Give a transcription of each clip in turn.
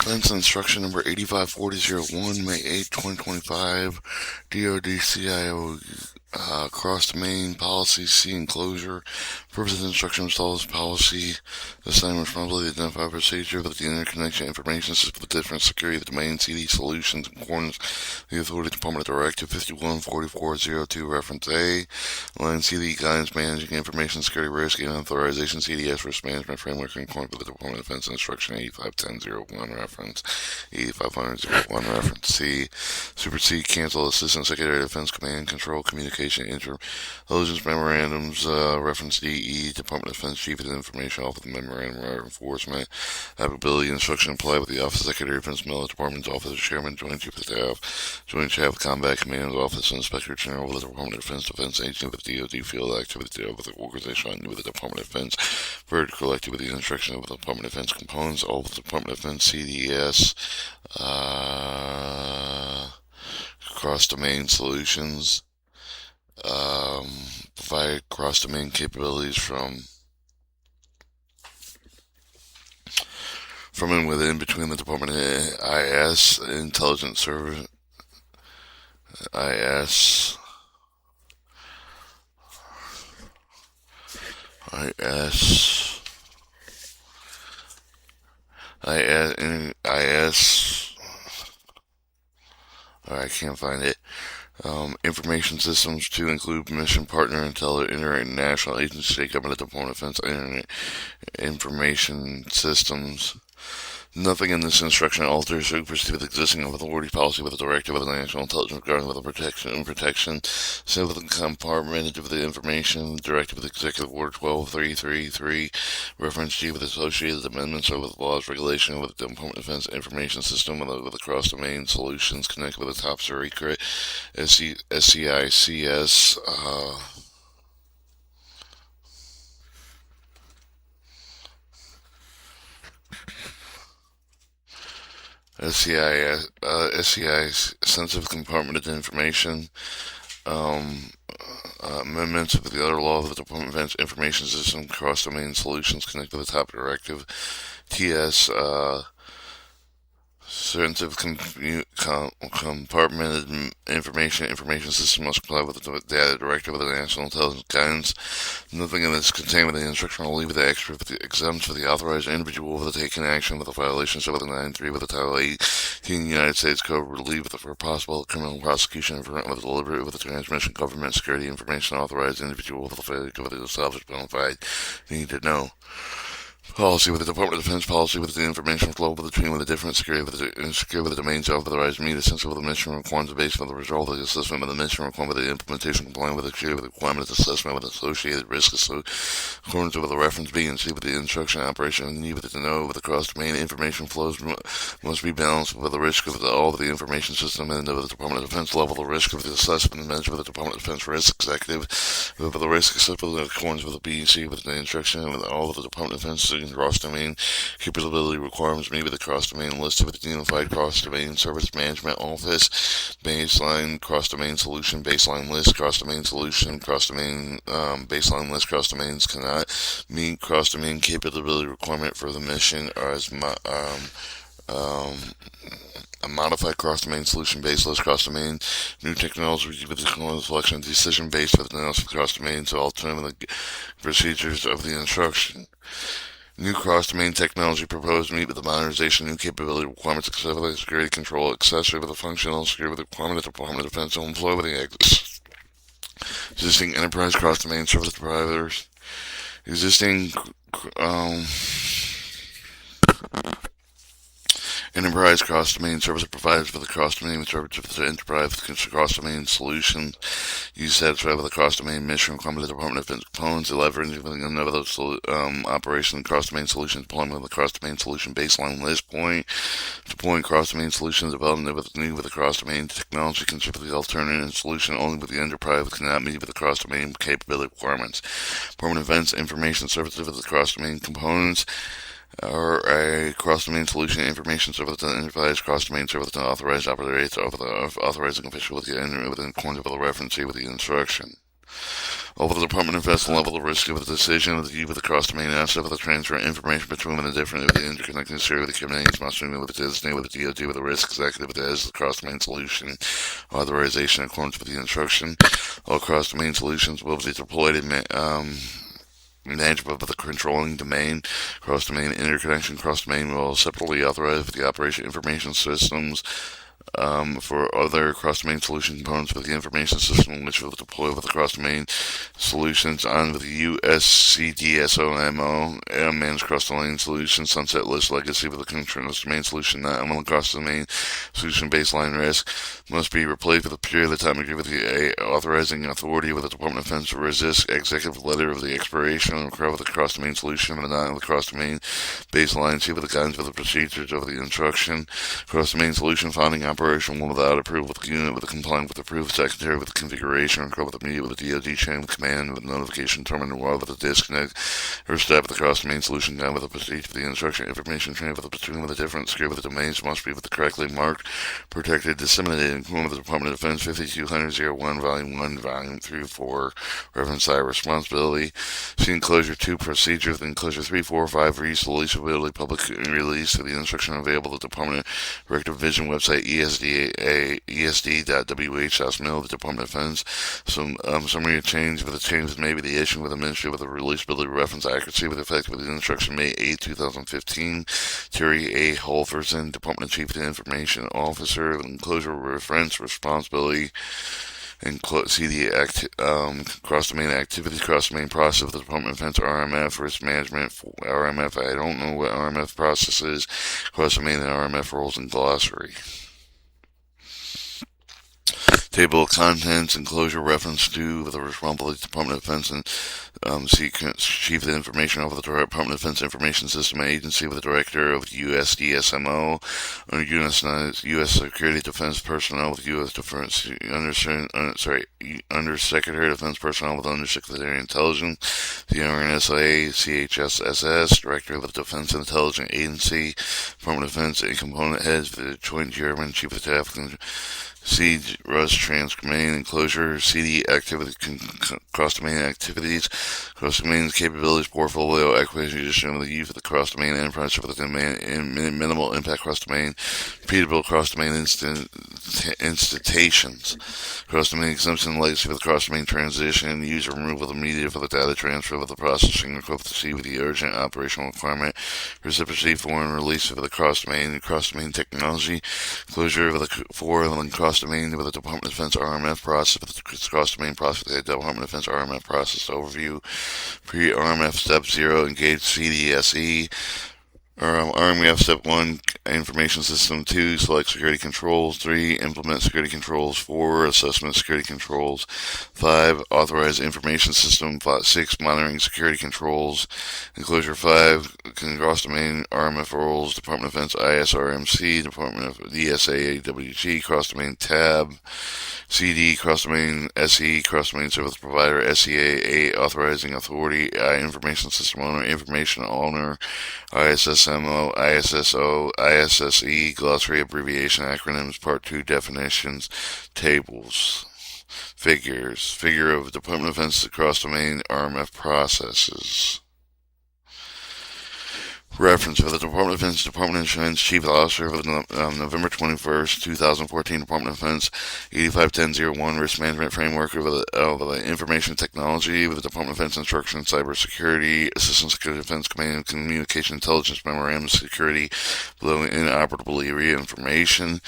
Defense Instruction Number 854001, May 8, 2025, DoD CIO cross-domain policy C enclosure. Purpose of the instruction installs policy assign responsibility to identify procedure with the interconnection information system with different security of the domain CD solutions in accordance with the Authority Department Directive 514402 reference A. Line CD guidance managing information security risk and authorization CDS risk management framework in accordance with the Department of Defense Instruction 851001 reference 850001 reference C. Supersede, cancel, Assistant Secretary of Defense Command Control Communication Intelligence Memorandums, reference DE, Department of Defense Chief of the Information Office Memorandum of Enforcement, applicability instruction apply with the Office of Secretary of Defense Military Department's Office of Chairman, Joint Chief of Staff, Joint Chief of Combat Command's Office, and Inspector General of the Department of Defense, Defense Agency with the DoD Field Activity with the Organization with the Department of Defense, vertical activity instruction with the Department of Defense components, all of the Department of Defense CDS, cross-domain solutions, provide cross-domain capabilities from and within between the Department of IS, Intelligence Service, IS, IS, IS, I can't find it. Information systems to include mission partner international agency, state government, Department of Defense, internet information systems. Nothing in this instruction alters or supersedes with existing authority policy with the directive of the National Intelligence regarding with the protection, so with the compartmented with the information, directive of the Executive Order 12333, reference G with associated amendments or with laws, regulation with the Department of Defense information system with the cross-domain solutions connected with the top secret SCICS, SCI sensitive compartmented information, amendments of the other law of the Department of Defense Information System, cross-domain solutions connected with the top directive, TS, sensitive compartmented information system must comply with the data directive of the National Intelligence Guidance. Nothing in this contained with the instruction will leave the extra exempt for the authorized individual for the taken action with the violations of the 9.3 with the Title 18 United States Code relieve for possible criminal prosecution and prevent with the deliberate with the transmission government security information authorized individual with the failure to the established bona fide need to know. Policy with the Department of Defense, policy with the information flow between with the different security with the domains authorized meet essentially with the mission requirements based on the result of the assessment with the mission requirement with the implementation complying with the security with the requirement of the assessment with associated risks according to the reference B and C with the instruction operation and need with the know with the cross-domain information flows must be balanced with the risk of all of the information system and with the Department of Defense level the risk of the assessment and measure with the Department of Defense risk executive with the risk acceptable in accordance with the B and C with the instruction and with all of the Department of Defense cross-domain capability requirements made with the cross-domain listed with the Unified Cross-Domain Service Management Office, baseline cross-domain solution, baseline list, cross-domain solution, cross-domain baseline list, cross-domains cannot meet cross-domain capability requirement for the mission or as a modified cross-domain solution-based list cross-domain new technology with the selection decision-based with the analysis of cross-domain to alternative procedures of the instruction. New cross-domain technology proposed meet with the modernization, new capability requirements, accessibility, security control, accessory with the functional security with the requirement of the Department of Defense to employ with the existing enterprise cross-domain service providers, existing enterprise cross-domain service providers for the cross-domain service of the enterprise cross-domain solutions. You satisfied with the cross-domain mission requirement of the Department of Defense components. 11. Another operation cross-domain solution deployment of the cross-domain solution baseline list point. Deploying cross-domain solutions development with the cross-domain technology consider the alternative solution only with the enterprise cannot meet with the cross-domain capability requirements. Department of Defense information services with the cross-domain components. Or a cross-domain solution information service that enterprise cross-domain service that authorized operates over the authorizing official with the within accordance with the reference with the instruction. Over the Department of Defense level the risk of the decision of the cross-domain asset of the transfer of information between the different of the interconnecting series with the commands must be with the designated with the DoD with the risk executive as the cross-domain solution authorization in accordance with the instruction. All cross-domain solutions will be deployed in management of the controlling domain. Cross-domain interconnection cross-domain will separately authorize with the operation information systems for other cross-domain solution components with the information system which will deploy with the cross-domain solutions on with the USCDSOMO managed cross-domain solution sunset list legacy with the cross-domain solution not on the cross-domain solution baseline risk must be replaced with a period of time agreed with the authorizing authority with the Department of Defense to resist executive letter of the expiration of the cross-domain solution but not on the cross-domain baseline see with the guidance of the procedures of the instruction cross-domain solution founding operation without approval with the unit with the complying with the approved secretary with the configuration or with the media with the DoD chain with command with notification terminal while with the disconnect or step with the cross-domain solution guide with the procedure for the instruction information train with the between with the different secure with the domains must be with the correctly marked, protected, disseminated, and with the Department of Defense 5200-01, Volume 1, Volume 3, 4, reference side responsibility. See Enclosure 2 procedure, Enclosure 3, 4, 5, releasability, public release for the instruction available at the Department Directive Vision website, esd.wh.mil, the Department of Defense. Summary of change with the changes may be the issue with the Ministry with the releasability reference accuracy with effect with the instruction May 8, 2015. Terry A. Holferson, Department Chief of the Information Officer, Enclosure Reference Responsibility, and see the cross-domain activities, cross-domain process of the Department of Defense, RMF, risk management, RMF, I don't know what RMF process is, cross-domain and RMF roles and glossary. Table of contents, enclosure reference to the responsibility of the Department of Defense and Chief of the Information Officer of the Department of Defense Information System Agency with the Director of USDSMO, U.S. Security Defense Personnel with U.S. Defense, Undersecretary of Defense Personnel with Undersecretary of Intelligence, the RNSA, CHSSS, Director of the Defense Intelligence Agency, Department of Defense, and component heads for the Joint Chairman, Chief of Staff, Siege, Rust, Transdomain, Enclosure, CD activity, cross-domain activities, cross-domain capabilities, portfolio, acquisition of the use of the cross-domain enterprise for the domain, minimal impact cross-domain, repeatable cross-domain installations, cross-domain exemption legacy for the cross-domain transition, use or removal of the media for the data transfer of the processing equivalency with the urgent operational requirement, reciprocity for and release of the cross-domain technology, closure of the cross-domain with the Department of Defense RMF process, with the cross-domain process, the Department of Defense RMF process overview, pre-RMF Step 0, engage CDSE, RMF Step 1, Information System 2, select security controls, 3, implement security controls, 4, assessment security controls, 5, authorize information system, 6, monitoring security controls, enclosure 5, cross-domain RMF roles, Department of Defense ISRMC, Department of DSA AWG, cross-domain tab, CD, cross-domain SE, cross-domain service provider, SEA, authorizing authority, information system owner, ISSMO, ISSO, ISSE, glossary, abbreviation, acronyms, Part 2, definitions, tables, figures, figure of Department of Defense cross-domain RMF processes. Reference for the Department of Defense, Department of Defense Chief Officer for the November 21st, 2014 Department of Defense 851001 Risk Management Framework of the Information Technology with the Department of Defense Instruction Cybersecurity Assistant Security Defense Command and Communication Intelligence Memorandum Security below inoperable area information.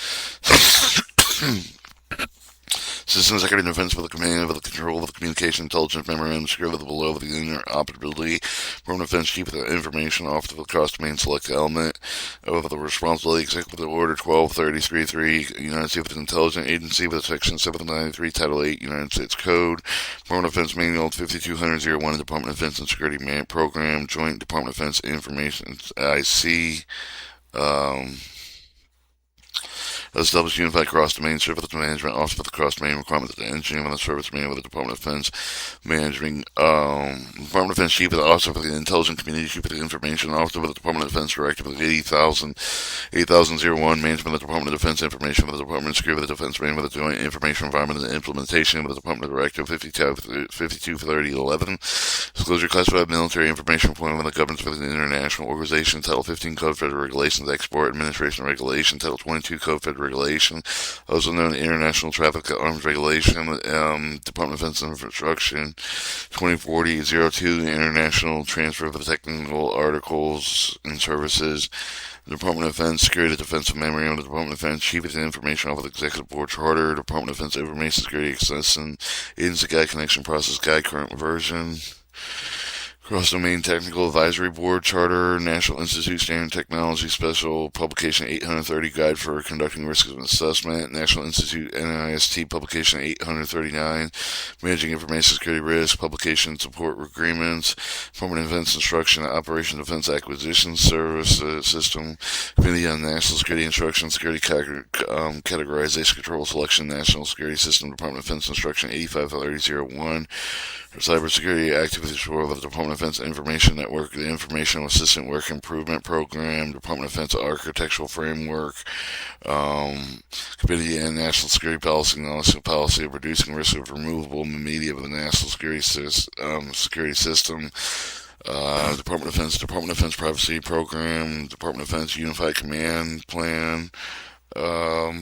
Assistant Secretary of Defense for the command of the control of the communication intelligence memorandum secure with the below of the interoperability. Department of Defense Chief of the Information Officer of the cross-domain select element of the responsibility executive order 1233.3 United States Intelligence Agency with Section 793 Title 8 United States Code. Department of Defense Manual 5200-01 Department of Defense and Security Program Joint Department of Defense Information IC. Establish unified cross-domain service management office with the cross-domain requirement that the engineering of the service manual with the Department of Defense managing Department of Defense chief of the officer for the intelligence community chief of the information officer with the Department of Defense director with the 8001 management of the Department of Defense information with the Department of Security with the Defense manual with the joint information environment and implementation with the Department of Director 523011 disclosure classified military information appointment with the governance for the international organization Title 15 Code Federal Regulations Export Administration Regulation Title 22 Code Federal Regulation also known as International Traffic Arms Regulation Department of Defense Instruction 2040-02 International Transfer of the Technical Articles and Services Department of Defense Security Defensive Memorandum, the Department of Defense Chief of the Information Office Executive Board Charter, Department of Defense Information Security Access and Agency Guide Connection Process Guide Current Version, Cross-Domain Technical Advisory Board Charter, National Institute Standard Technology Special Publication 830 Guide for Conducting Risk Assessment, National Institute NIST Publication 839 Managing Information Security Risk, Publication Support Agreements, Department of Defense Instruction, Operation Defense Acquisition Service System, Committee on National Security Instruction, Security Categorization Control Selection, National Security System, Department of Defense Instruction 853001, Cybersecurity Activities for the Department of Defense Information Network, the Information Assistant Work Improvement Program, Department of Defense Architectural Framework, Committee on National Security Policy, National Policy of Reducing Risk of Removable Media of the National Security System, Department of Defense Privacy Program, Department of Defense Unified Command Plan,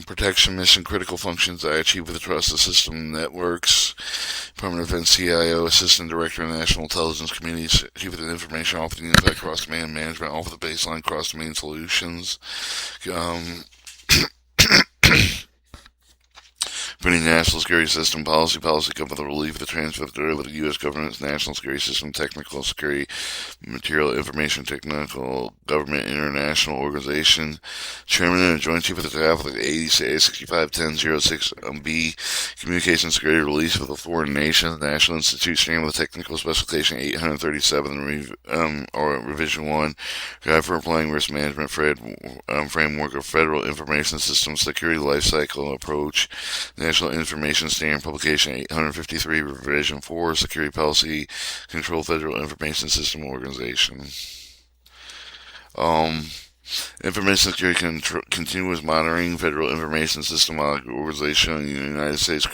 protection mission critical functions I achieve with the trust of system networks, Department of Defense CIO, Assistant Director of the National Intelligence Community, Chief of the Information Office, Unified Cross-Domain Management Office of Baseline Cross-Domain Solutions, Putting National Security System Policy come for the relief of the transfer of the U.S. government's National Security System Technical Security Material Information Technical Government International Organization, Chairman and Joint Chief of the Staff of the 651006B, Communication Security Release of the Foreign Nations, National Institute Standard with Technical Specification 837, or Revision 1, Guide for Applying Risk Management Framework of Federal Information Systems Security Lifecycle Approach, National Information Standard Publication 853, Revision 4, Security Policy Control Federal Information System Organization. Information Security Continuous Monitoring Federal Information System Organization, United States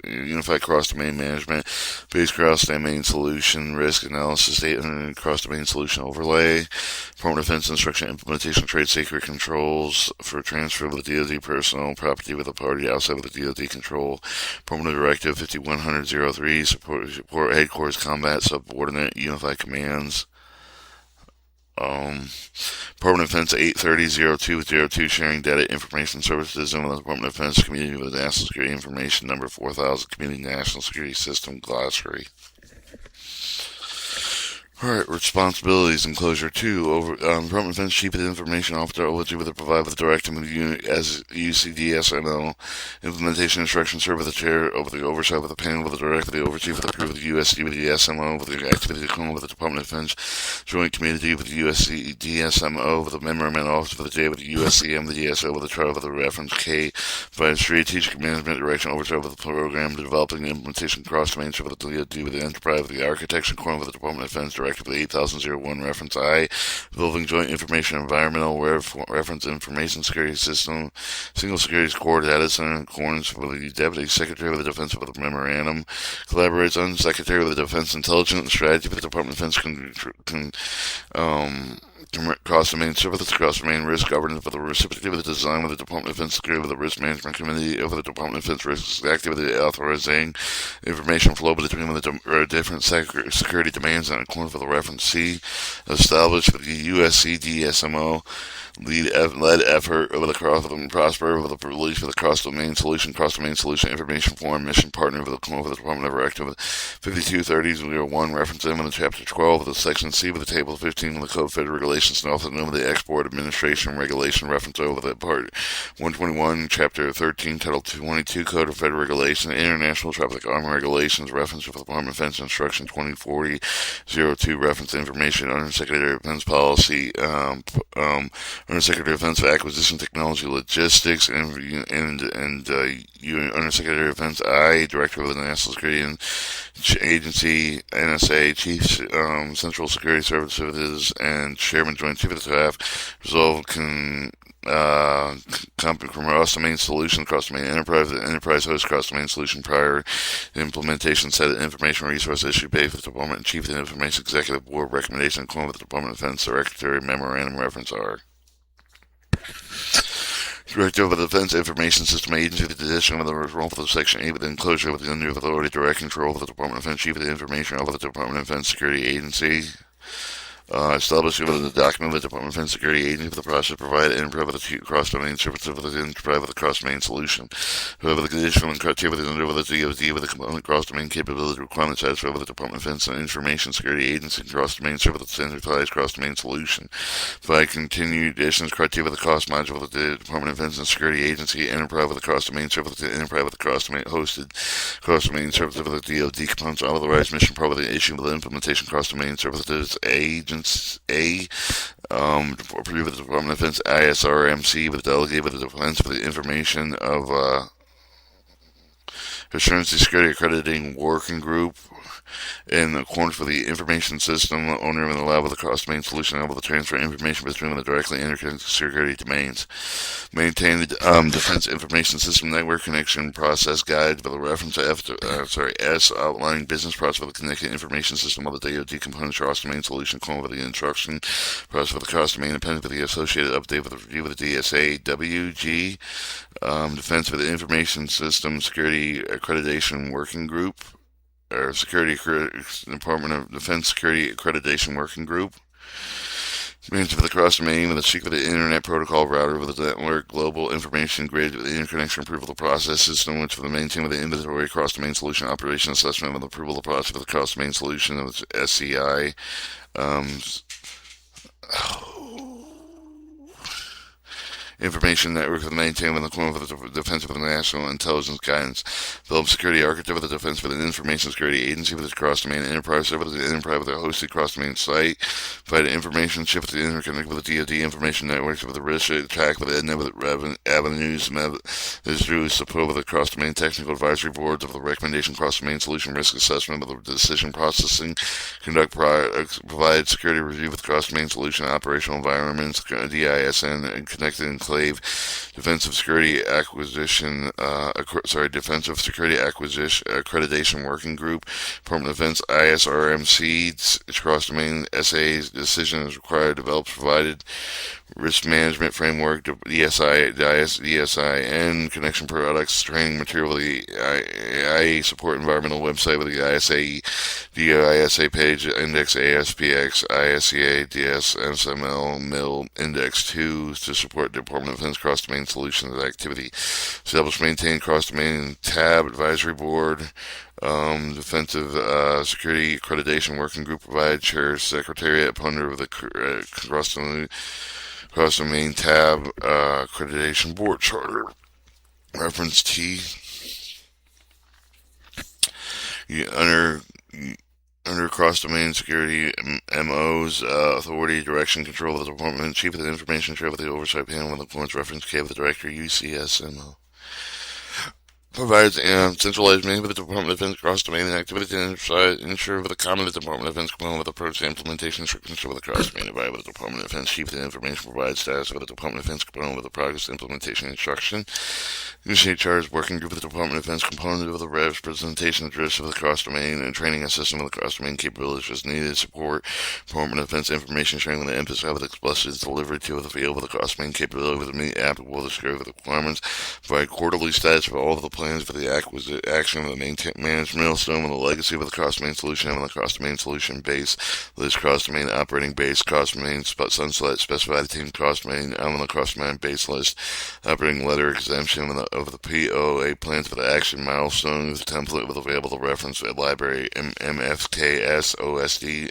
Unified Cross-Domain Management, Base Cross-Domain Solution, Risk Analysis, Data Cross-Domain Solution Overlay, Department of Defense Instruction Implementation, Trade Secret Controls for Transfer of the DoD Personal Property with a party outside of the DoD control, Department of Directive 5100-03, Support Headquarters Combat Subordinate Unified Commands, Department of Defense 830-02-02 Sharing Data Information Services and the Department of Defense Community with National Security Information Number 4000 Community National Security System Glossary. Alright, responsibilities, enclosure 2. Department of Defense Chief of the Information Officer overview with the provide with the directive of as UCDSMO implementation instruction serve with the chair over the oversight with the panel with the director the overchief with the approve with the USD with the SMO with the activity with the Department of Defense Joint Committee with the USCDSMO with the memorandum office with the J with the USCM the DSO with the trial with the reference K by strategic management direction oversight with the program developing the implementation cross-domain with the DoD with the enterprise with the architecture core with the Department of Defense Directive with 8001 reference I, involving joint information environmental reference information security system, single security core data center in accordance with the Deputy Secretary of the Defense with the memorandum, collaborates on Secretary of the Defense Intelligence and Strategy with the Department of Defense cross-domain services, cross-domain risk governance with the reciprocity of the design with the Department of Defense Security with the Risk Management Committee of the Department of Defense Risk Activity authorizing information flow between the different security domains in accordance with the reference C, established with the USCDSMO led effort over the cross of the prosper with the release of the cross-domain solution information form mission partner with the Department of Directive 5230-01 reference M in the chapter 12 of the section C with the table 15 of the Code Federal regulations and also known as the Export Administration Regulation reference over the Part 121, Chapter 13, Title 22, Code of Federal Regulations, International Tropic Army Regulations, reference to the Department of Defense Instruction 2040-02, reference to information under Secretary of Defense Policy, under Secretary of Defense for Acquisition Technology Logistics, and under Secretary of Defense I, Director of the National Security Agency, NSA, Chief Central Security Services, and Chairman Joint Chief of Staff, resolve cross-domain solution, cross-domain enterprise host cross-domain solution prior implementation set of information resource issue based with the Department and Chief of the Information Executive Board recommendation in accordance with the Department of Defense Secretary Memorandum Reference R. Director of the Defense Information System Agency, the addition of the role for the Section 8 within enclosure with the under authority direct control of the Department of Defense Chief of the Information of the Department of Defense Security Agency. Establishing within the document of the Department of Defense Security Agency for the process provided and provide the cross-domain service within provide with the cross-domain solution. However, the conditional and criteria within under the DoD with the component cross-domain capability requirements satisfied with the Department of Defense and Information Security Agency cross-domain service with the centralized cross-domain solution. By continued additions criteria with the cost module with the Department of Defense and Security Agency, enterprise with the cross-domain service with the enterprise with the cross-domain hosted cross-domain service with the DoD components authorized mission probably the issue with the implementation cross-domain services agents approved with the Department of Defense ISRMC with delegated with the Defense for the Information of Assurance Security Accrediting Working Group in accordance with the information system owner and allowed with the cross-domain solution able to transfer information between the directly interconnected security domains. Maintain the Defense Information System Network Connection Process Guide with a reference to S outlining business process for the connected information system of the DoD components cross-domain solution along with the instruction process for the cross-domain appended with the associated update with the review with the DSA WG Defense for the Information System Security Accreditation Working Group or Department of Defense Security Accreditation Working Group. Managed for the cross-domain with the secret of the Internet Protocol router with the network global information grid with the interconnection approval of the process system, which for the maintain with the inventory cross-domain solution operation assessment with the approval of the process for the cross-domain solution of SCI. Information network with maintained with the corner of the Defense of the National Intelligence Guidance. Develop security architecture with the Defense for the Information Security Agency with its cross-domain enterprise server with the enterprise with a hosted cross-domain site. Provide information ship with the interconnect with the DoD information networks with the risk attack with the EDNET with avenues is through support with the cross-domain technical advisory boards of the recommendation cross-domain solution risk assessment with the decision processing. Provide security review with cross-domain solution operational environments, DISN, and connected enclave, defensive security acquisition, defensive security acquisition accreditation working group, Department of Defense ISRMC, cross-domain SA's decision is required, developed, provided, risk management framework, DSIN, connection products, training material with the IA support environmental website with the ISA page, index ASPX, ISCA, DS, SML, MIL, index 2 to support Department of Defense cross-domain solutions activity. Establish, maintain cross-domain tab advisory board, defensive security accreditation working group provided, chair secretariat under the cross-domain tab accreditation board charter. Reference T. Under cross-domain security MO's authority, direction, control of the department, chief of the information, chair of the oversight panel, and the points reference K of the director, UCSMO. Provides centralized management with the Department of Defense cross-domain activity to ensure with the common Department of Defense component with approach to implementation instructions with the cross-domain environment with the Department of Defense chief of the information provides status with the Department of Defense component with the progress implementation instruction. Initiate charge working group with the Department of Defense component with the representation address of the cross-domain and training a system with the cross-domain capabilities as needed. Support Department of Defense information sharing with the emphasis of the explicit delivery to the field with the cross-domain capability with the applicable to security requirements. Provide quarterly status for all of the plans plans for the action of the managed milestone with the legacy of the cross-domain solution and the cross-domain solution base, list cross-domain operating base, cross-domain sunset, specified team cross-domain, on the cross-domain base list, operating letter exemption of the POA plans for the action milestone with template with available reference library MFKS OSD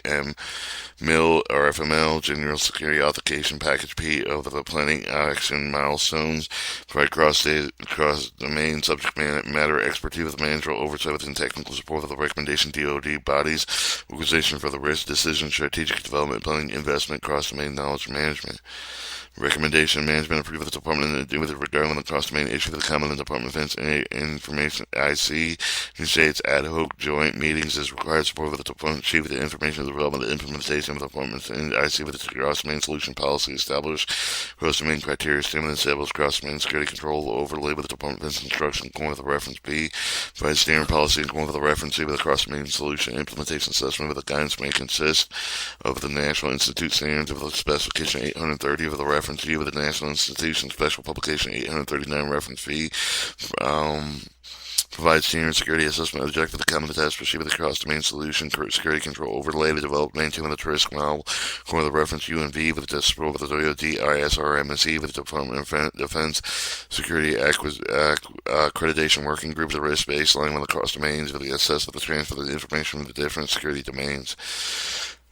MIL or FML General Security Authentication Package P of the planning action milestones, provide cross-domain subject matter expertise with managerial oversight within technical support of the recommendation DoD bodies, organization for the risk decision, strategic development, planning, investment, cross-domain knowledge management. Recommendation management approve of the department with regard when the cross-domain issue for the common and department defense information IC states ad hoc joint meetings is required support with the department chief with the information of the development and implementation of the department's IC with the cross-domain solution policy established cross-domain criteria statement established cross-domain security control overlay with the department defense instruction going with the reference B provide standard policy and going with the reference C with the cross-domain solution implementation assessment with the guidance may consist of the National Institute standards of the specification 830 of the reference V with the National Institution Special Publication 839 reference V. Provide senior security assessment objective, the common task proceed with the cross-domain solution, security control overlay to develop, maintain with the risk model, core the reference UNV with the support with the DoD, ISR, MSE with the Department of Defense, security accreditation working group, the risk baseline with the cross-domains, with the assess of the transfer of the information with the different security domains.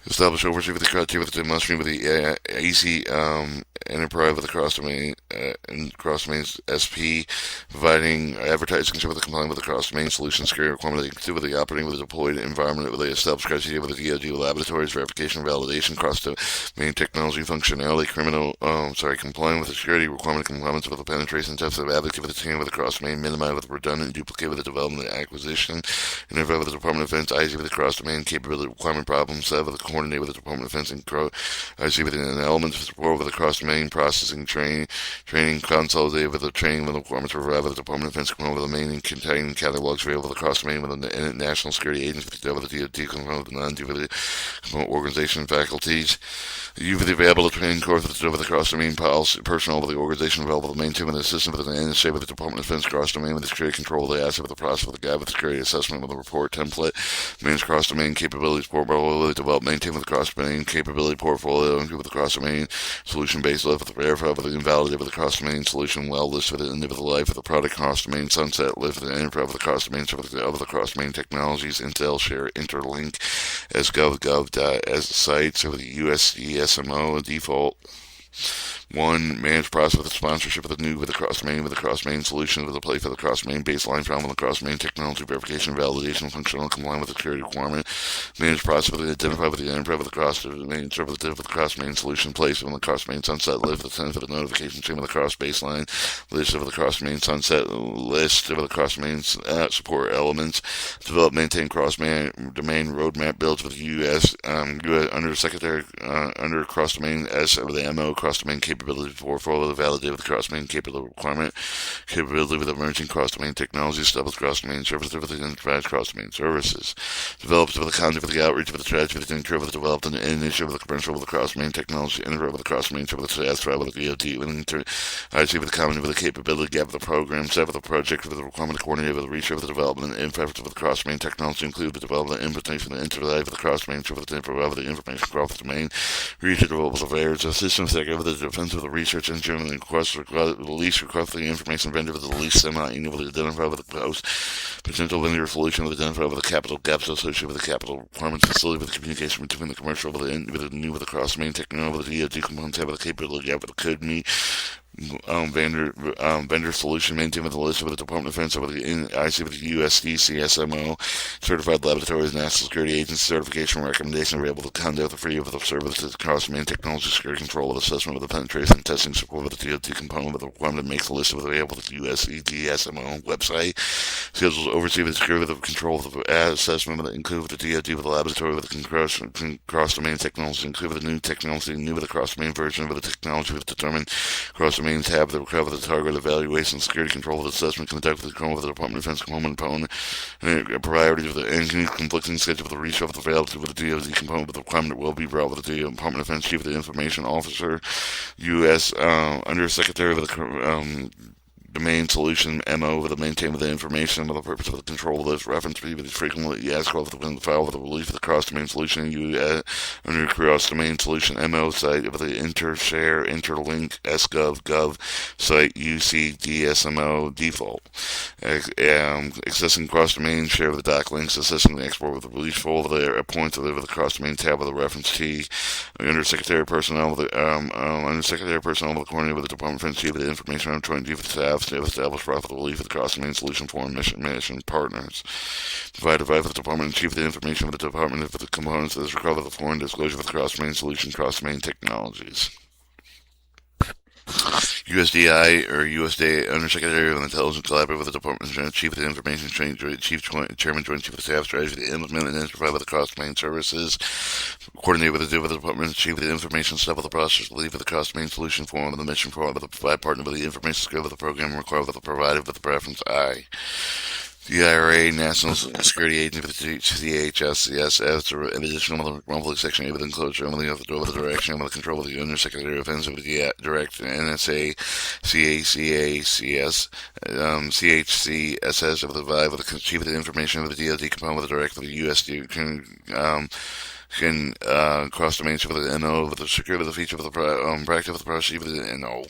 Establish oversight with the criteria with the must with the AC enterprise with the cross-domain and cross-domains SP, providing advertising with the complying with the cross-domain solution security requirement with the operating with the deployed environment with the established criteria with the DoD laboratories, verification, validation, cross-domain technology functionality, complying with the security requirement compliance with the penetration tests of advocate with the team with the cross-domain, minimize with the redundant, duplicate with the development and acquisition, interfere with the Department of Defense, IC with the cross-domain capability requirement problem set with the coordinate with the Department of Defense and IC with an element of support with the cross-domain processing training consolidated with the training with the requirements provided with the Department of Defense with the main containing catalogs available with the cross-domain with the national security agency with the DoD component with the non-DoD organization faculties. You with the available training course with the cross-domain policy personnel with the organization available to maintain with the assistant with the NSA with the Department of Defense cross-domain with the security control with the asset with the process with the guide with the security assessment with the report template, manage cross-domain capabilities portfolio, develop, maintain with the cross-domain capability portfolio, include with the cross-domain solution-based lift with the verify with the invalidate with the cross-domain solution well list with the end of the life of the product cross-domain sunset lift with the enterprise with the cross-domain of the cross-domain technologies Intel share interlink as as sites with the USD SMO default. 1. Manage process with the sponsorship of the new with the cross-domain solution with the play for the cross-domain baseline found with the cross-domain technology verification validation functional complying with the security requirement. Manage process with the identify with the enterprise with the cross-domain server with the cross-domain solution place with the cross-domain sunset list with the send for the notification stream with the cross-baseline list of the cross-domain sunset list of the cross-domain support elements. Develop, maintain cross-domain roadmap builds with the U.S. Under Secretary under cross-domain S of the MO cross-domain capability portfolio validated with the cross-domain capability requirement, capability with emerging cross-domain technology, established cross-domain services with the enterprise cross-domain services, developed with the content with the outreach with the strategy with the incur with the developed and initiative with the commercial with the cross-domain technology, integrate with the cross-domain with the satisfy with the DoD, with the IC with the common with the capability gap with the program, set with the project with the requirement coordinated with the research with the development and effort with the cross-domain technology, include the development and implementation of the interlife with the cross-domain with the information cross-domain, research development of areas of systems that with the defense of the research engine and request the least request the information vendor with the least semi with the identify with the post potential vendor solution with identify with the capital gaps associated with the capital requirements facility with the communication between the commercial with the new with the cross-domain technology with the DoD components have with the capability gap with the code me vendor solution maintained with the list with the Department of Defense with the IC with the USD CSMO certified laboratories national security agency certification recommendation available to conduct the free of the service to cross-domain technology security control with assessment with the penetration testing support with the DoD component with the requirement to make the list with available with the USD SMO website schedules oversee the security with the control of the assessment with the include with the DoD with the laboratory with the cross-domain technology include with the new technology new with the cross-domain version with the technology with determined cross-domain tab that recover the target evaluation, security control of the assessment, conduct with the control of the Department of Defense component, and priority of the engineering conflicting schedule of the research of the availability with the DoD component with the requirement that will be brought with the Department of Defense Chief of the Information Officer, U.S. Under Secretary of the domain solution MO with the maintain with the information for the purpose of the control of this reference previously frequently asked of the file with the release of the cross domain solution you under cross domain solution MO site of the intershare interlink sgov gov site UCDSMO default. Accessing cross domain share of the doc links, accessing the export with the release folder, a point to the cross domain tab with the reference T under Secretary Personnel with the under Secretary Personnel with the coordinator with the Department of Defense Chief of the information on joint chief of staff to establish profit relief of the cross domain solution foreign mission partners. Provide with the Department Chief of the information with the Department of the components that is required with the foreign disclosure of the cross domain solution cross domain technologies. USDI or USDA Undersecretary of Intelligence collaborate with the Department Chief of the Information Chief Chairman Joint Chief of Staff Strategy to implement and provide with the cross-domain services. Coordinate with the Department Chief of the Information Staff with the process relief of the cross-domain solution form of the mission for with the provide partner with the information skill of the program required with the provided with the preference I. The IRA, National Security Agency, CHS, in addition to the wrongfully Section 8 with enclosure, only of the door with the direction, with the control of the Undersecretary of Defense of the Direct, NSA, CACACS, CHCSS of the VIVE, with the Chief of the Information of the DoD component with the Direct of the USD, cross domain for the NO with the security of the feature of the practice of the process of the NO.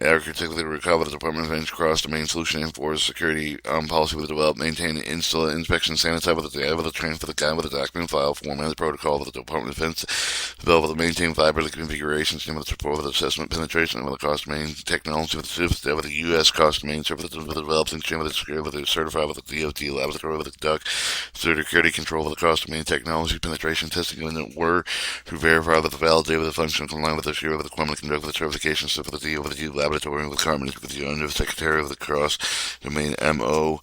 Architecturally recover the Department of Defense cross domain solution enforce security policy with the develop, maintain, install, inspection, sanitize with the transfer the guide with the document file, format the protocol with the Department of Defense, develop with the maintain fiber the configurations, with the support with the assessment penetration with the cross domain technology with the U.S. cross domain server with the develops and with the security with the certified with the DoD lab with the duck security control with the cross domain technology penetration testing when it were to verify that the validate with the function comply with the share with the equipment conduct with the certification stuff with the laboratory with the carbon with the under secretary of the cross domain MO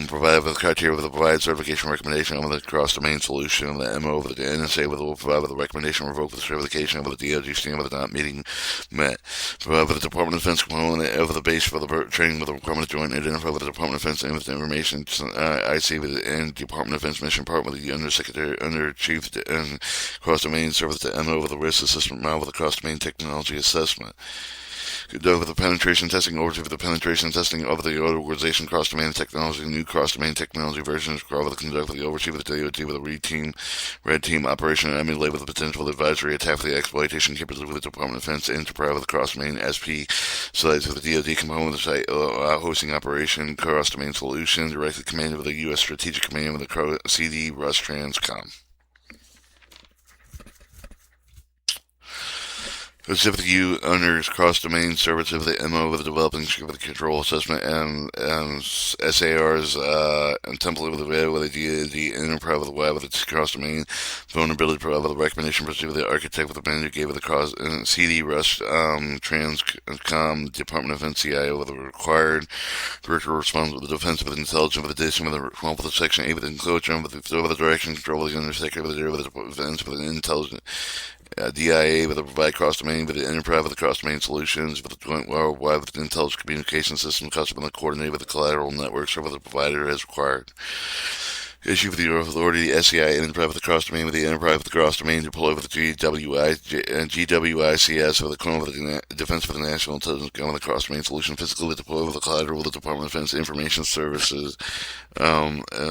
provided with the criteria with the provided certification recommendation with the cross domain solution the MO with the NSA with the provide with the recommendation revoke with the certification with the DoD stand with the not meeting met provide with the Department of Defense component of the base for the training with the requirement of joint identify with the Department of Defense and with the information IC with the and Department of Defense mission part with the Undersecretary under Chief and cross domain service to MO with the risk assessment model with the cross domain technology assessment. Conduct with the penetration testing overview for the penetration testing of the organization cross domain technology, new cross domain technology versions, required with the conduct with the oversee with the DoD with a red team operation and emulate with the potential advisory attack for the exploitation capability with the Department of Defense and to provide with the cross domain SP sites with the DoD component of the site hosting operation cross domain solution directly commanded with the U.S. Strategic Command with the CD Rush Transcom. Specifically, you under cross-domain service of the MO with the developing with the control assessment and SARs and template with the enterprise with the web with its cross-domain vulnerability provide with the recommendation proceed with the architect with the manager gave with the cross CD Rush Transcom Department of Defense CIO with the required director responsible with the defense with the intelligence with addition with the responsible with the section 8 with the enclosure with the direction control with the undersecretary with the defense with the intelligence. DIA with the provide cross-domain with the enterprise with the cross-domain solutions with the joint worldwide with the intelligence communication system customer coordinate with the collateral networks or with the provider as required. Issue with the authority, the SCI, enterprise with the cross-domain with the enterprise with the cross-domain deploy with the GWICS with the colonel with the defense with the national intelligence gun with the cross-domain solution physically deploy with the collateral with the Department of Defense information services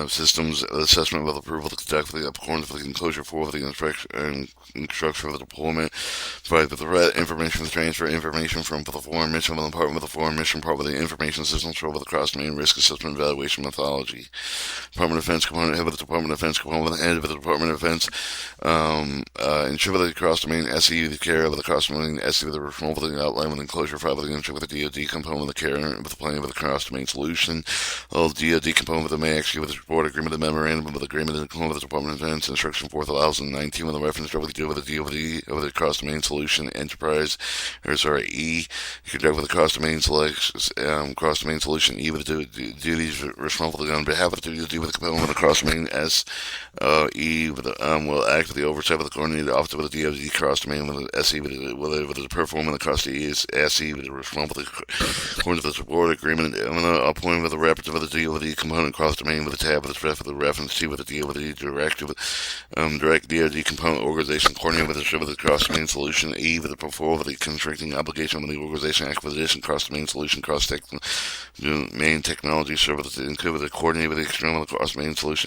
systems assessment with approval to conduct with the accordance with the enclosure for with the instruction for the deployment provide with the information for the transfer information from the foreign mission with the department with the foreign mission part with the information systems for with the cross-domain risk assessment evaluation methodology. Department of Defense component head with the Department of Defense component with the head of the Department of Defense ensure with the cross-domain SE the care of the cross-domain SE with the removal with the outline with the enclosure file with the ensure with the DoD component with the care with the plan with the cross-domain solution all DoD component with the may actually with the report agreement the memorandum with the agreement with the Department of Defense instruction 4019 with the reference with the DoD with the cross-domain solution enterprise E conduct with the cross-domain cross-domain solution E with the duties responsible on behalf of the DoD with the component with the cross-domain SE will act with the oversight of the coordinated office of the DoD cross-domain with the SE with the performing the cross the SE with the responsible according to the support agreement appointing with the representative of the DoD component cross-domain with the tab with the reference to with the DoD direct DoD component organization coordinated with the cross-domain solution E with the perform with the constricting obligation with the organization acquisition cross-domain solution cross-domain technology service to include with the coordinated with the external cross-domain solution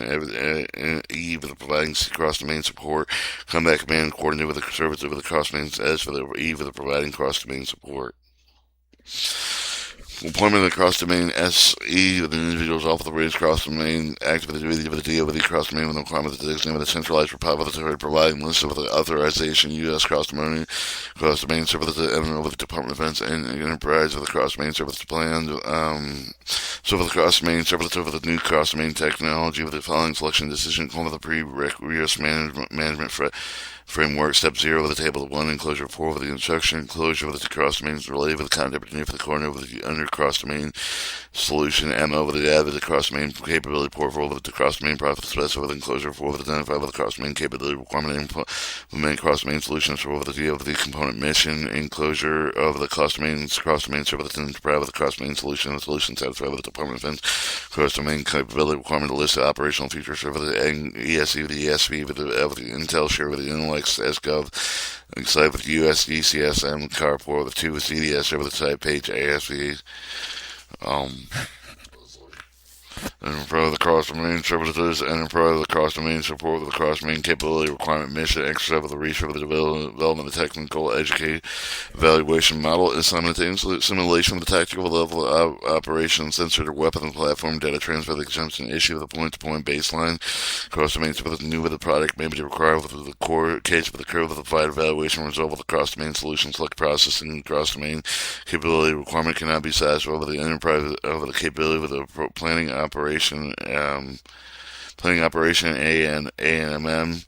E with the providing cross-domain support combat command coordinated with the service with the cross-domain S for the E with the providing cross-domain support. Appointment of the cross-domain SE with the individuals off of the range cross-domain active with the duty of the deal with the cross-domain with the requirement of the designation with the centralized repository providing list of the authorization U.S. cross-domain service with the Department of Defense and Enterprise with the cross-domain service plan so for the cross-domain service over the new cross-domain technology with the following selection decision with the prerequisite management framework. Step 0 with the table 1 enclosure 4 with the instruction enclosure with the cross-domains related with the content opportunity for the coordinate with the under cross-domain solution MO with the add with the cross-domain capability portfolio with the cross-domain profit specified with the enclosure 4 with identify with the cross-domain capability requirement and implement cross-domain solutions for with the deal with the component mission enclosure of the cross-domain server with the cross-domain solution and the solution satisfied with the Department of Defense cross-domain capability requirement to list the operational features for the ESE with the ESV with the Intel share with the Intellects SGov site with USDCSM carport with 2 with CDS over the site page ASV and improve the cross-domain services and improve the cross-domain support with the cross-domain capability requirement mission exercise with the research of the development of the technical educate evaluation model and simulation of the tactical level of operation sensor to weapon and platform data transfer the exemption issue of the point-to-point baseline cross-domain service new with the product may be required with the core case with the curve with the applied evaluation result with the cross-domain solution select processing cross-domain capability requirement cannot be satisfied with the enterprise over the capability with the planning operation ANMM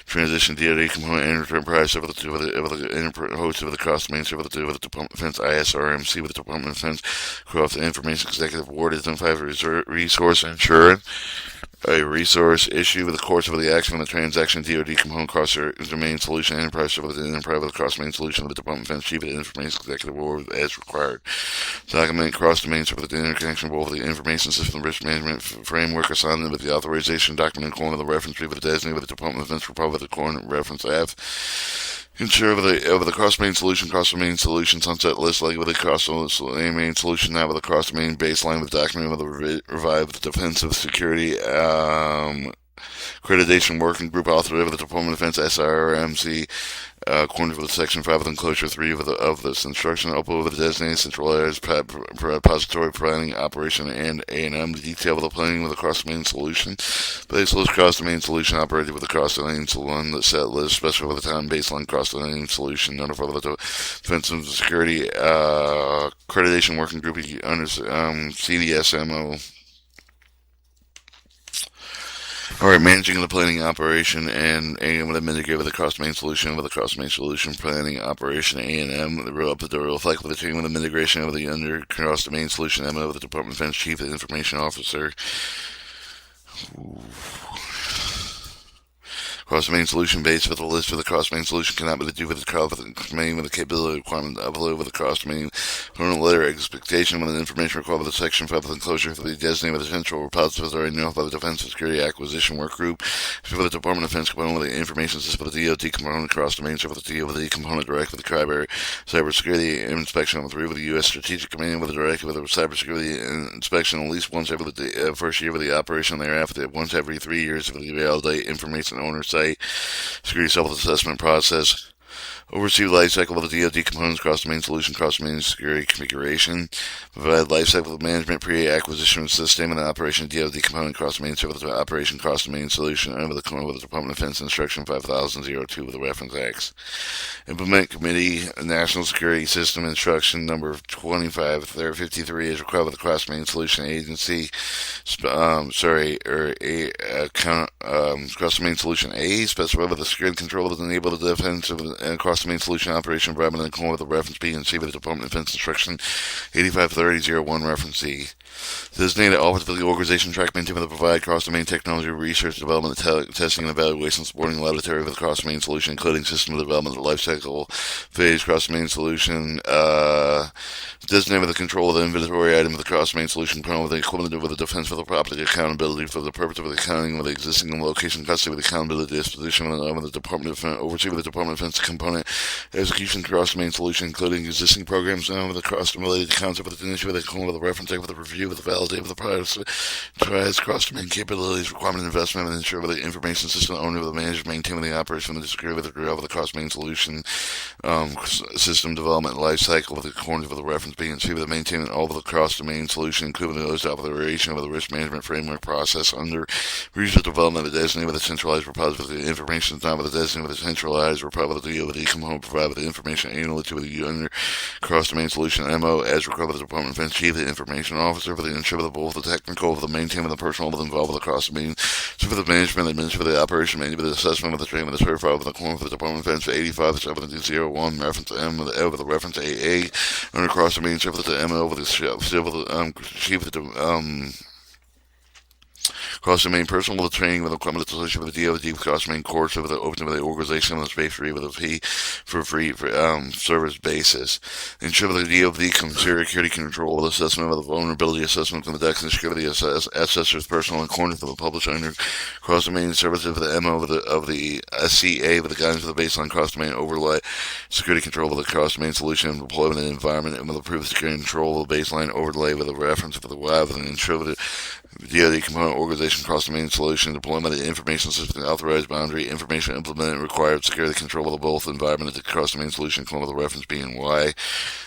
transition DoD component enterprise server with the host of the cross-domain server with the Department of Defense ISRMC with the Department of Defense cross information executive board identifies resource insurance a resource issue with the course of the action of the transaction DoD component cross-domain solution enterprise server with the enterprise with the cross-domain solution of the Department of Defense chief of the information executive board as required. Document cross-domain server with the interconnection board with the information system risk management framework assigned with the authorization document corner of the reference tree with the designated with the Department of Defense for with the coordinate reference F. Ensure over the cross-domain solution sunset list like with the cross-domain solution now with the cross-domain baseline with document with the revive with the defensive security accreditation working group authored with the Department of Defense SRMC according to the Section 5 of the Enclosure 3 of this instruction, open with the designated centralized repository planning operation and A&M, the detail of the planning with the cross-domain solution, baseless cross-domain solution operated with the cross-domain solution, the set list, special with the time baseline cross-domain solution, notify with the Defense and Security accreditation working group under CDSMO. Alright, managing the planning operation and A&M with a mitigate with the cross-domain solution planning operation A&M the reflect with the team with the mitigation of the under cross-domain solution MO with the Department of Defense Chief Information Officer. Cross-domain solution base with the list for the cross-domain solution cannot be due with the cross-domain with the capability requirement upload with the cross-domain permanent letter expectation with the information required with the Section 5 of the enclosure for the designated with the central repository known by the Defense and Security Acquisition Work Group for the Department of Defense component with the information system with the DoD component cross-domain server with the DoD component direct with the cybersecurity inspection with the U.S. Strategic Command with the direct with the cybersecurity inspection at least once every first year with the operation thereafter once every 3 years with the validate information owner site security self-assessment process. Oversee lifecycle of the DoD components, cross-domain solution, cross-domain security configuration. Provide lifecycle management pre-acquisition system and operation DoD component cross-domain server with operation cross-domain solution over the corner with the Department of Defense Instruction 5002 with the reference X. Implement Committee National Security System Instruction number 2553 is required with the cross-domain solution agency. Cross-domain solution A specified with the security control that enable the defense of cross-domain solution operation environment in the with the reference B and C with the Department of Defense Instruction 853001 reference C. Designated Office of the Organization track maintain with the provide cross-domain technology research, development, testing, and evaluation supporting laboratory with a cross-domain solution, including system development, life cycle phase, cross-domain solution, designated with the control of the inventory item of the cross-domain solution, with the equipment with the defense for the property accountability for the purpose of the accounting with the existing location custody with accountability disposition with the Department of Defense, oversee with the Department of Defense component execution cross-domain solution, including existing programs with the cross-domain concept with the initiative with the reference with the review with the validate with the products, tries cross-domain capabilities, requirement investment, and ensure with the information system owner of the manager maintain with the operation with the security with the cross-domain solution system development life cycle with the corners of the reference being achieved with the maintaining all of the cross-domain solution, including those operation of the risk management framework process under research development of the designated with a centralized repository with the information is not with the designated with a centralized repository with the component provided with the information annually to the under cross-domain solution MO as required by the Department of Defense Chief, the information officer for the ensure the both the technical, for the maintaining the personnel involved with the cross-domain, so for the management, administration, for the operation, mainly with the assessment, with the training, with the certified, with the corner for the Department of Defense 857001 reference M with the L with the reference AA under cross-domain, so for the MO with the chief of the cross-domain personal with the training with the equipment associated with the DoD cross-domain course with the open with the organization with the space free with a fee for free service basis. Ensure the DoD security control with assessment of the vulnerability assessment from the DEX and security assessors personal and corner for the published under cross-domain services with the MO of the SCA with the guidance of the baseline cross-domain overlay security control with the cross-domain solution and deployment and environment and with approved security control with the baseline overlay with a reference for the web and ensure that the DoD component organization cross-domain solution deployment of the information system authorized boundary information implemented required security control of both environment of the cross-domain solution with the reference B and Y.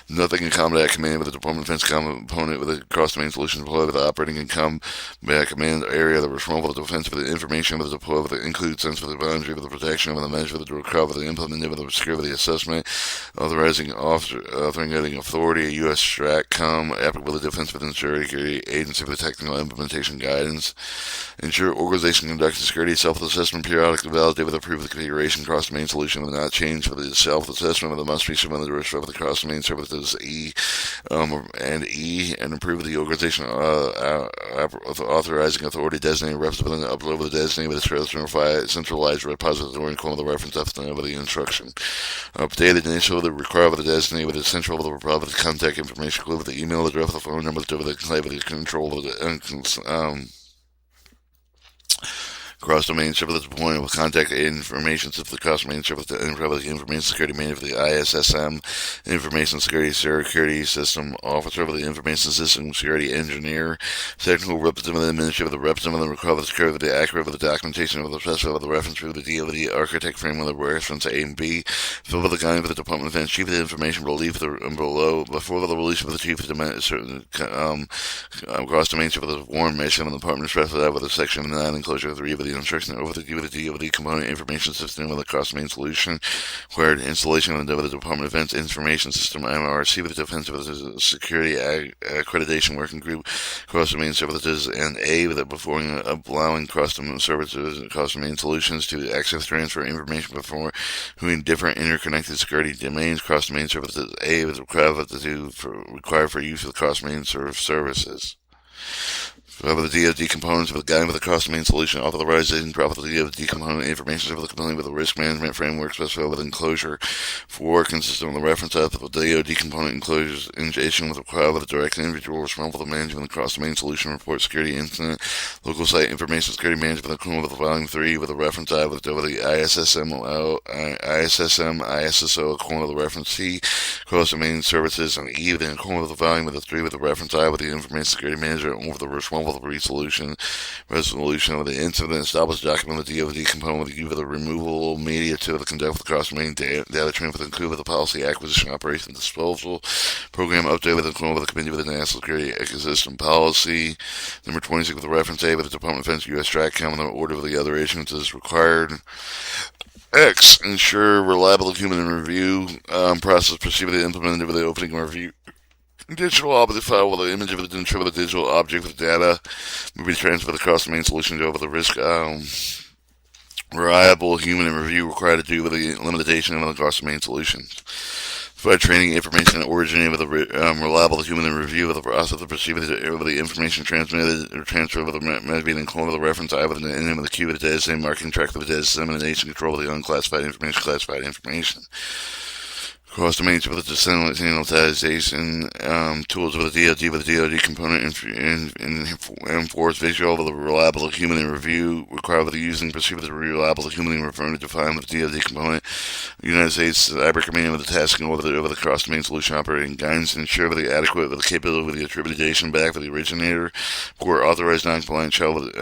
Nothing in combat command with the Department of Defense component with the cross-domain solution deployed with the operating in combat command area that responsible for the defense of the information with the deploy with the include sense for the boundary with the protection with the measure with the recover with the implemented with the security assessment authorizing authority a U.S. STRATCOM applicable to the defense within security agency for the technical implementation guidance. Ensure organization conducts security self-assessment periodically validate with approved the configuration cross-domain solution will not change for the self-assessment with the must be submitted to the cross-domain services E and approve the organization authorizing authority designated representative and upload the designated with the centralized repository and the reference estimate of the instruction. Updated initial the required with the designated with the central with the repository contact information include with the email address, the phone number, with the control of the cross-domain service point of contact information system, the cross-domain service, the information security manager for the ISSM, information security system officer for the information system security engineer, technical representative of the administrator, the representative of the recovery security, with the accurate with the documentation of the special of the reference for the DoD architect frame with the reference A and B, fill with the guidance for the Department of Defense chief of the information relief below before the release of the chief of the certain cross-domain service of the warrant mission of the Department of Special with the section 9 enclosure 3 of the instruction over the DoD component information system with a cross-domain solution, required installation of the Department of Defense Information System (MRC) with the Defense of the Security Accreditation Working Group, cross-domain services, and A with it before allowing cross-domain services and cross-domain solutions to access transfer information between different interconnected security domains. Cross-domain services A with required for use of the cross-domain services. The DoD components of the guide with the cross-domain solution authorizing the DoD component information of the component with the risk management framework specified with enclosure for consistent with the reference of the DoD component enclosures ingestion with required with the direct individual responsible for the management of the cross-domain solution report security incident local site information security management with the component with the volume 3 with the reference I with the ISSM ISSO component with the reference C cross-domain services and E with the component with the volume with the 3 with the reference I with the information security manager and over the responsible for the resolution of the incident, establish document with the DoD component with the U of the removal media to the conduct of the cross-domain data transfer with include with the policy acquisition operation disposal program update with the component with the committee with the national security ecosystem policy number 26 with the reference A with the Department of Defense U.S. STRATCOM and the order of the other issuances required. X, ensure reliable human review process proceed with the implemented with the opening review. Digital object file with the image of the digital object with data will be transferred across the main solution over the risk reliable human review required to do with the limitation of the cross-domain solutions. Provide training information originating with a reliable human review of the process of perceiving the information transmitted or transfer of the metadata and clone of the reference I with the name of the key with the data same marking track of the data dissemination control of the unclassified information, classified information. Cross domains with the desensitization tools with the DoD with the DoD component enforce visual with a reliable human review required with the using perceived with the reliable human referring to define with the DoD component. United States Cyber Command with the tasking over the cross domain solution operating guidance to ensure with the adequate with the capability with the attribution back for the originator for authorized non-compliant shell with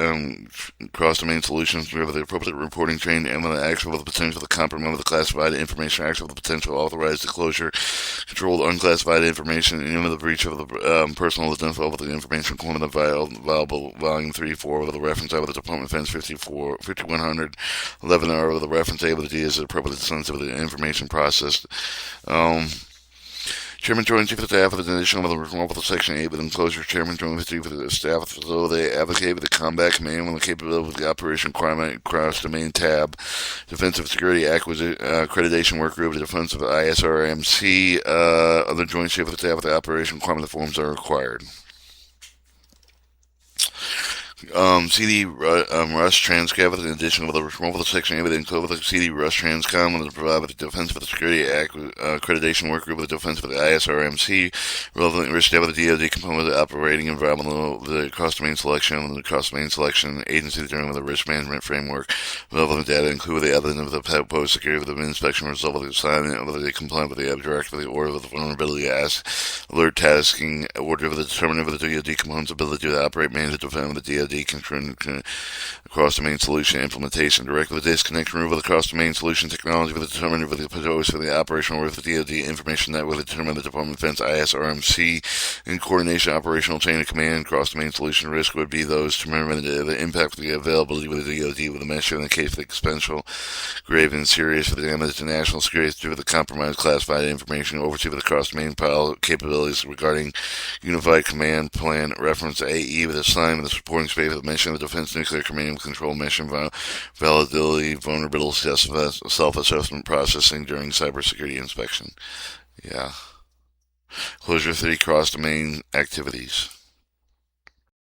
cross domain solutions with the appropriate reporting trained and with the actual with the potential of the compromise with the classified information actual with the potential authorized disclosure, controlled unclassified information, and even the breach of the personal identifiable with the information claimant available volume 3-4 with the reference I with the Department of Defense 5100 11R with the reference A with the D is appropriate sensitive with the information processed. Chairman Joint Chief of Staff with an additional with the with Section 8 with enclosure. Chairman Joint Chief of the Staff with the facility advocate with the combat command with the capability with the operation requirement cross domain tab. Defensive Security Accreditation Work Group, the Defensive ISRMC, other Joint Chief of the Staff with the operation requirement the forms are required. CD Rush Transcav with an addition with a removal of Section 8 with include with the CD Rush Transcom with the provide with the Defense for the Security Accreditation Work Group with the Defense for the ISRMC relevant risk with the DoD component with the operating environment the cross domain selection with the cross domain selection agency determining with the risk management framework relevant data include the evidence of the post security with the inspection result with the assignment with the compliant with the abstract with the order with the vulnerability alert tasking order with the determining with the DoD component's ability to operate manage defend with the DoD cross-domain solution implementation, direct with the disconnection remove the cross-domain solution technology with the determinant with the post for the operational with the DoD information network with the determinant the Department of Defense ISRMC in coordination operational chain of command cross-domain solution risk would be those to determine the impact of the availability with the DoD with the measure in the case of the expensive, grave and serious for the damage to national security through the compromised classified information oversee with the cross-domain capabilities regarding unified command plan reference AE with assignment with the supporting space with the mission of the Defense Nuclear Command Control Mission validity, vulnerability self-assessment processing during cybersecurity inspection. Yeah. Closure 3 cross-domain activities.